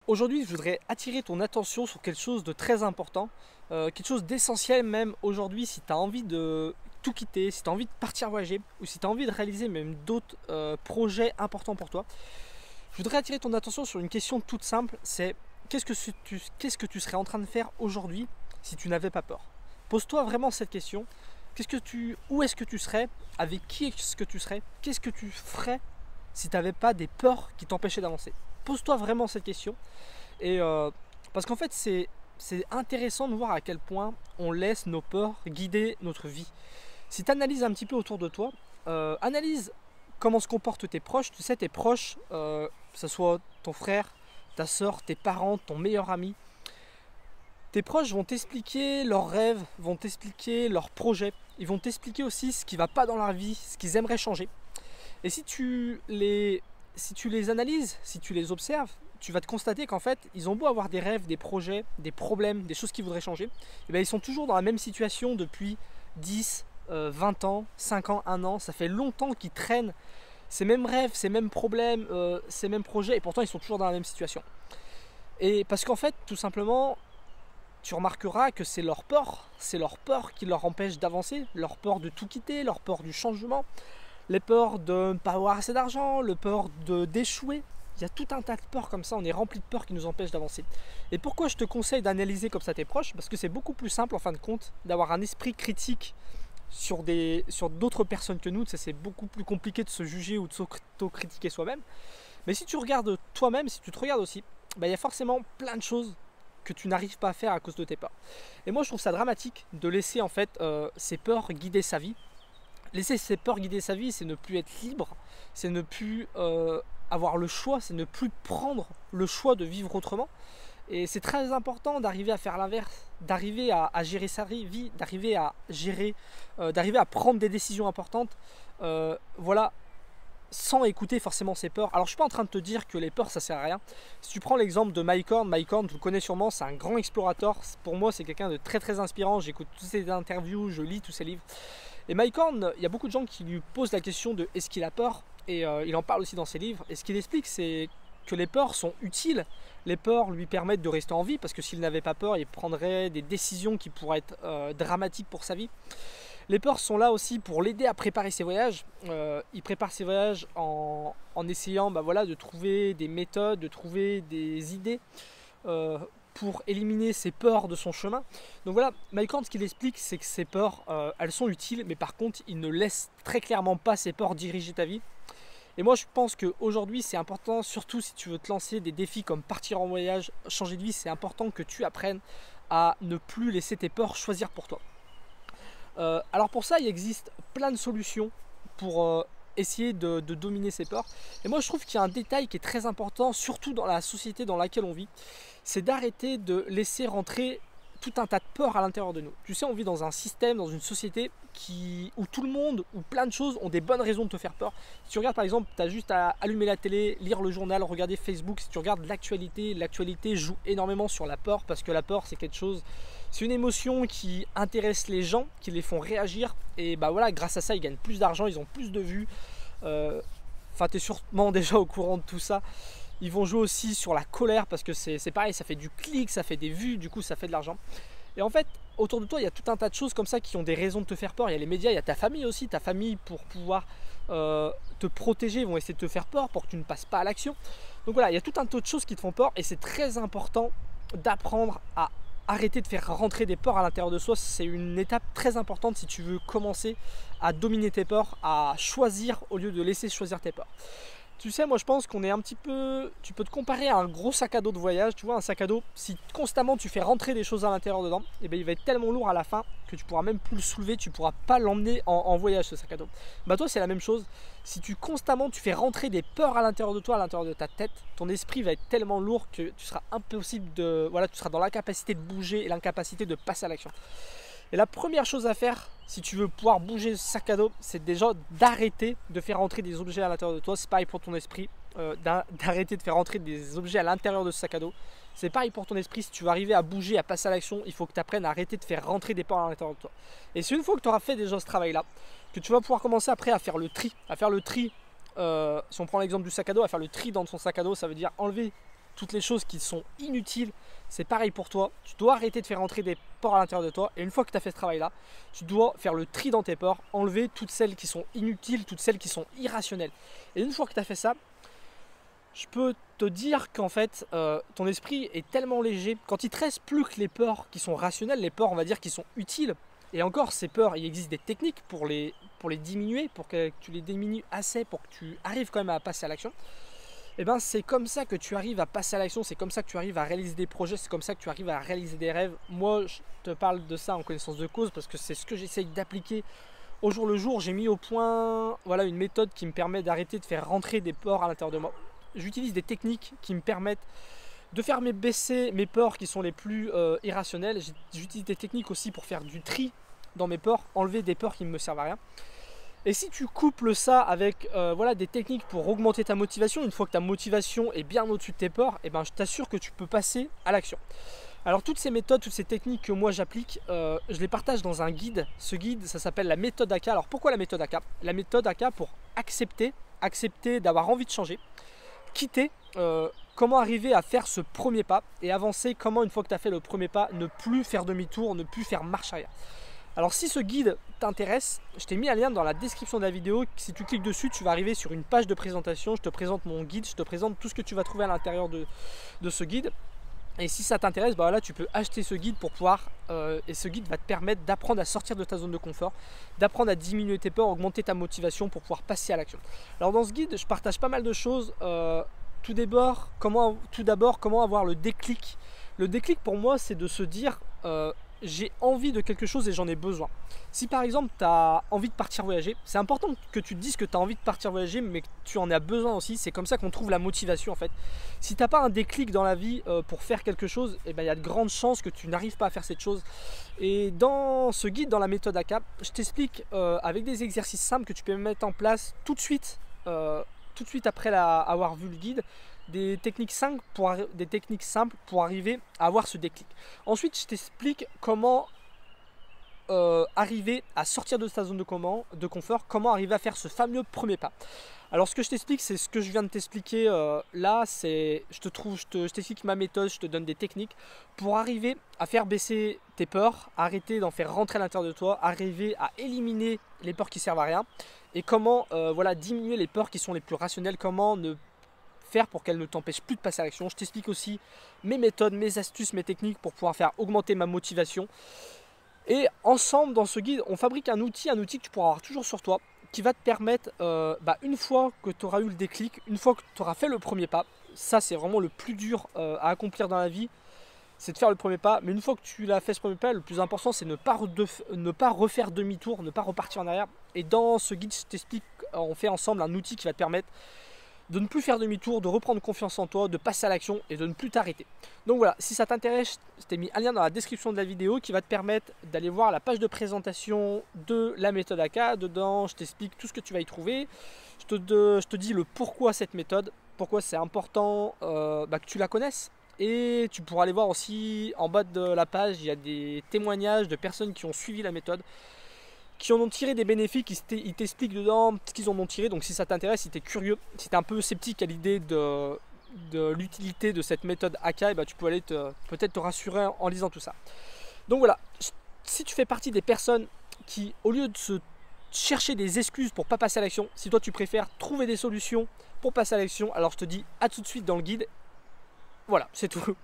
Aujourd'hui, je voudrais attirer ton attention sur quelque chose de très important, quelque chose d'essentiel même aujourd'hui si tu as envie de tout quitter, si tu as envie de partir voyager ou si tu as envie de réaliser même d'autres projets importants pour toi. Je voudrais attirer ton attention sur une question toute simple, c'est qu'est-ce que tu serais en train de faire aujourd'hui si tu n'avais pas peur? Pose-toi vraiment cette question. Où est-ce que tu serais? Avec qui est-ce que tu serais? Qu'est-ce que tu ferais si tu n'avais pas des peurs qui t'empêchaient d'avancer? Pose-toi vraiment cette question. Et parce qu'en fait, c'est intéressant de voir à quel point on laisse nos peurs guider notre vie. Si tu analyses un petit peu autour de toi, analyse comment se comportent tes proches. Tu sais, tes proches, que ce soit ton frère, ta soeur, tes parents, ton meilleur ami, tes proches vont t'expliquer leurs rêves, vont t'expliquer leurs projets. Ils vont t'expliquer aussi ce qui ne va pas dans leur vie, ce qu'ils aimeraient changer. Et si tu les analyses, si tu les observes, tu vas te constater qu'en fait, ils ont beau avoir des rêves, des projets, des problèmes, des choses qu'ils voudraient changer, et bien ils sont toujours dans la même situation depuis 10, 20 ans, 5 ans, 1 an. Ça fait longtemps qu'ils traînent ces mêmes rêves, ces mêmes problèmes, ces mêmes projets, et pourtant ils sont toujours dans la même situation. Et parce qu'en fait, tout simplement, tu remarqueras que c'est leur peur qui leur empêche d'avancer, leur peur de tout quitter, leur peur du changement, les peurs de ne pas avoir assez d'argent, le peur d'échouer. Il y a tout un tas de peurs comme ça, on est rempli de peurs qui nous empêchent d'avancer. Et pourquoi je te conseille d'analyser comme ça tes proches? Parce que c'est beaucoup plus simple en fin de compte d'avoir un esprit critique sur d'autres personnes que nous. C'est beaucoup plus compliqué de se juger ou de s'auto-critiquer soi-même. Mais si tu regardes toi-même, si tu te regardes aussi, il y a forcément plein de choses que tu n'arrives pas à faire à cause de tes peurs. Et moi je trouve ça dramatique de laisser en fait ces peurs guider sa vie. Laisser ses peurs guider sa vie, c'est ne plus être libre, c'est ne plus avoir le choix, c'est ne plus prendre le choix de vivre autrement. Et c'est très important d'arriver à faire l'inverse, d'arriver à gérer sa vie, d'arriver à gérer, d'arriver à prendre des décisions importantes, voilà, sans écouter forcément ses peurs. Alors je suis pas en train de te dire que les peurs ça sert à rien. Si tu prends l'exemple de Mike Horn, tu le connais sûrement, c'est un grand explorateur. Pour moi c'est quelqu'un de très très inspirant, j'écoute toutes ses interviews, je lis tous ses livres. Et Mike Horn, il y a beaucoup de gens qui lui posent la question de est-ce qu'il a peur, et il en parle aussi dans ses livres. Et ce qu'il explique, c'est que les peurs sont utiles. Les peurs lui permettent de rester en vie, parce que s'il n'avait pas peur, il prendrait des décisions qui pourraient être dramatiques pour sa vie. Les peurs sont là aussi pour l'aider à préparer ses voyages. Il prépare ses voyages en essayant voilà, de trouver des méthodes, de trouver des idées pour éliminer ses peurs de son chemin. Donc voilà, Mike Horn, ce qu'il explique, c'est que ces peurs, elles sont utiles, mais par contre, il ne laisse très clairement pas ces peurs diriger ta vie. Et moi, je pense qu'aujourd'hui, c'est important, surtout si tu veux te lancer des défis comme partir en voyage, changer de vie, c'est important que tu apprennes à ne plus laisser tes peurs choisir pour toi. Alors pour ça, il existe plein de solutions pour essayer de dominer ses peurs. Et moi, je trouve qu'il y a un détail qui est très important, surtout dans la société dans laquelle on vit, c'est d'arrêter de laisser rentrer tout un tas de peurs à l'intérieur de nous. Tu sais, on vit dans un système, dans une société où tout le monde, où plein de choses ont des bonnes raisons de te faire peur. Si tu regardes par exemple, tu as juste à allumer la télé, lire le journal, regarder Facebook. Si tu regardes l'actualité joue énormément sur la peur, parce que la peur c'est quelque chose, c'est une émotion qui intéresse les gens, qui les font réagir. Et voilà, grâce à ça, ils gagnent plus d'argent, ils ont plus de vues. Enfin, tu es sûrement déjà au courant de tout ça. Ils vont jouer aussi sur la colère, parce que c'est pareil, ça fait du clic, ça fait des vues, du coup ça fait de l'argent. Et en fait, autour de toi, il y a tout un tas de choses comme ça qui ont des raisons de te faire peur. Il y a les médias, il y a ta famille aussi. Ta famille, pour pouvoir te protéger, vont essayer de te faire peur pour que tu ne passes pas à l'action. Donc voilà, il y a tout un tas de choses qui te font peur, et c'est très important d'apprendre à arrêter de faire rentrer des peurs à l'intérieur de soi. C'est une étape très importante si tu veux commencer à dominer tes peurs, à choisir au lieu de laisser choisir tes peurs. Tu sais, moi je pense qu'on est un petit peu... Tu peux te comparer à un gros sac à dos de voyage. Tu vois, un sac à dos, si constamment tu fais rentrer des choses à l'intérieur dedans, et il va être tellement lourd à la fin que tu pourras même plus le soulever, tu pourras pas l'emmener en voyage, ce sac à dos. Toi c'est la même chose. Si constamment tu fais rentrer des peurs à l'intérieur de toi, à l'intérieur de ta tête, ton esprit va être tellement lourd que tu seras impossible de... Voilà, tu seras dans l'incapacité de bouger et l'incapacité de passer à l'action. Et la première chose à faire, si tu veux pouvoir bouger ce sac à dos, c'est déjà d'arrêter de faire rentrer des objets à l'intérieur de toi. C'est pareil pour ton esprit, d'arrêter de faire rentrer des objets à l'intérieur de ce sac à dos. C'est pareil pour ton esprit, si tu veux arriver à bouger, à passer à l'action, il faut que tu apprennes à arrêter de faire rentrer des peurs à l'intérieur de toi. Et c'est une fois que tu auras fait déjà ce travail-là, que tu vas pouvoir commencer après à faire le tri. Si on prend l'exemple du sac à dos, à faire le tri dans son sac à dos, ça veut dire enlever toutes les choses qui sont inutiles, c'est pareil pour toi. Tu dois arrêter de faire rentrer des peurs à l'intérieur de toi. Et une fois que tu as fait ce travail-là, tu dois faire le tri dans tes peurs, enlever toutes celles qui sont inutiles, toutes celles qui sont irrationnelles. Et une fois que tu as fait ça, je peux te dire qu'en fait, ton esprit est tellement léger. Quand il te reste plus que les peurs qui sont rationnelles, les peurs, on va dire, qui sont utiles. Et encore, ces peurs, il existe des techniques pour les diminuer, pour que tu les diminues assez, pour que tu arrives quand même à passer à l'action. Et ben c'est comme ça que tu arrives à passer à l'action, c'est comme ça que tu arrives à réaliser des projets, c'est comme ça que tu arrives à réaliser des rêves. Moi, je te parle de ça en connaissance de cause parce que c'est ce que j'essaye d'appliquer au jour le jour. J'ai mis au point une méthode qui me permet d'arrêter de faire rentrer des peurs à l'intérieur de moi. J'utilise des techniques qui me permettent de faire baisser mes peurs qui sont les plus irrationnelles. J'utilise des techniques aussi pour faire du tri dans mes peurs, enlever des peurs qui ne me servent à rien. Et si tu couples ça avec des techniques pour augmenter ta motivation, une fois que ta motivation est bien au-dessus de tes peurs, et ben je t'assure que tu peux passer à l'action. Alors toutes ces méthodes, toutes ces techniques que moi j'applique, je les partage dans un guide. Ce guide, ça s'appelle la méthode AK. Alors pourquoi la méthode AK? La méthode AK pour accepter d'avoir envie de changer, quitter, comment arriver à faire ce premier pas et avancer, comment une fois que tu as fait le premier pas, ne plus faire demi-tour, ne plus faire marche arrière. Alors si ce guide t'intéresse, je t'ai mis un lien dans la description de la vidéo. Si tu cliques dessus, tu vas arriver sur une page de présentation. Je te présente mon guide, je te présente tout ce que tu vas trouver à l'intérieur de ce guide. Et si ça t'intéresse, bah là, tu peux acheter ce guide pour pouvoir, et ce guide va te permettre d'apprendre à sortir de ta zone de confort, d'apprendre à diminuer tes peurs, augmenter ta motivation pour pouvoir passer à l'action. Alors dans ce guide, je partage pas mal de choses. Tout d'abord, comment avoir le déclic. Le déclic pour moi, c'est de se dire j'ai envie de quelque chose et j'en ai besoin. Si par exemple tu as envie de partir voyager, c'est important que tu te dises que tu as envie de partir voyager mais que tu en as besoin aussi. C'est comme ça qu'on trouve la motivation en fait. Si tu n'as pas un déclic dans la vie pour faire quelque chose, il y a de grandes chances que tu n'arrives pas à faire cette chose. Et dans ce guide, dans la méthode AK, je t'explique avec des exercices simples que tu peux mettre en place tout de suite après avoir vu le guide, des techniques simples pour arriver à avoir ce déclic. Ensuite, je t'explique comment arriver à sortir de sa zone de confort, comment arriver à faire ce fameux premier pas. Alors ce que je t'explique, c'est ce que je viens de t'expliquer là, je t'explique ma méthode, je te donne des techniques pour arriver à faire baisser tes peurs, arrêter d'en faire rentrer à l'intérieur de toi, arriver à éliminer les peurs qui servent à rien et comment diminuer les peurs qui sont les plus rationnelles, comment ne faire pour qu'elles ne t'empêchent plus de passer à l'action. Je t'explique aussi mes méthodes, mes astuces, mes techniques pour pouvoir faire augmenter ma motivation. Et ensemble, dans ce guide, on fabrique un outil que tu pourras avoir toujours sur toi, qui va te permettre, une fois que tu auras eu le déclic, une fois que tu auras fait le premier pas, ça c'est vraiment le plus dur à accomplir dans la vie, c'est de faire le premier pas. Mais une fois que tu l'as fait ce premier pas, le plus important c'est ne pas refaire demi-tour, ne pas repartir en arrière. Et dans ce guide, je t'explique, on fait ensemble un outil qui va te permettre de ne plus faire demi-tour, de reprendre confiance en toi, de passer à l'action et de ne plus t'arrêter. Donc voilà, si ça t'intéresse, je t'ai mis un lien dans la description de la vidéo qui va te permettre d'aller voir la page de présentation de la méthode AK. Dedans, je t'explique tout ce que tu vas y trouver. Je te dis le pourquoi cette méthode, pourquoi c'est important que tu la connaisses. Et tu pourras aller voir aussi en bas de la page, il y a des témoignages de personnes qui ont suivi la méthode, qui en ont tiré des bénéfices, ils t'expliquent dedans ce qu'ils en ont tiré. Donc si ça t'intéresse, si tu es curieux, si tu es un peu sceptique à l'idée de l'utilité de cette méthode AK, tu peux aller peut-être te rassurer en lisant tout ça. Donc voilà, si tu fais partie des personnes qui, au lieu de se chercher des excuses pour ne pas passer à l'action, si toi tu préfères trouver des solutions pour passer à l'action, alors je te dis à tout de suite dans le guide. Voilà, c'est tout.